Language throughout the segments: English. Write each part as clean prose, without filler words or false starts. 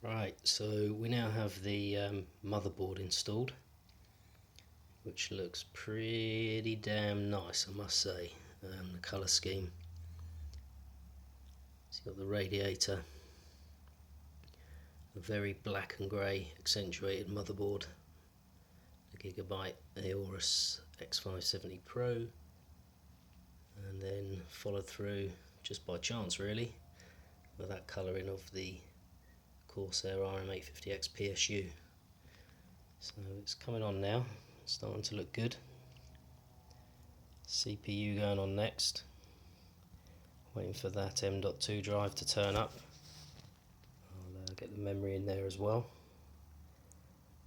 Right, so we now have the motherboard installed, which looks pretty damn nice, I must say. The colour scheme. It's got the radiator, a very black and grey accentuated motherboard, the Gigabyte Aorus X570 Pro, and then followed through just by chance really with that colouring of the Corsair RM850X PSU. So it's coming on now, it's starting to look good. CPU going on next, waiting for that M.2 drive to turn up. I'll get the memory in there as well,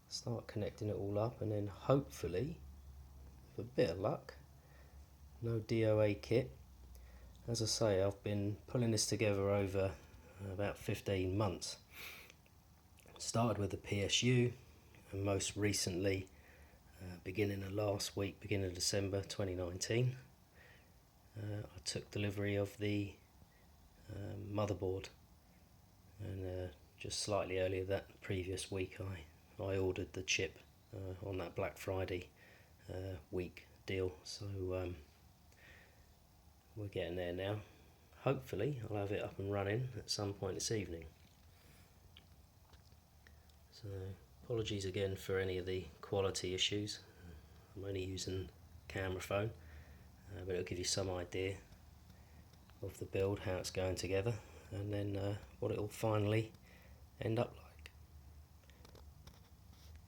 start connecting it all up, and then hopefully, with a bit of luck, no DOA kit. As I say, I've been pulling this together over about 15 months. Started with the PSU, and most recently, beginning of last week, beginning of December 2019, I took delivery of the motherboard, and just slightly earlier that previous week I ordered the chip on that Black Friday week deal, so we're getting there now. Hopefully I'll have it up and running at some point this evening. So apologies again for any of the quality issues. I'm only using camera phone, but it'll give you some idea of the build, how it's going together, and then what it will finally end up like.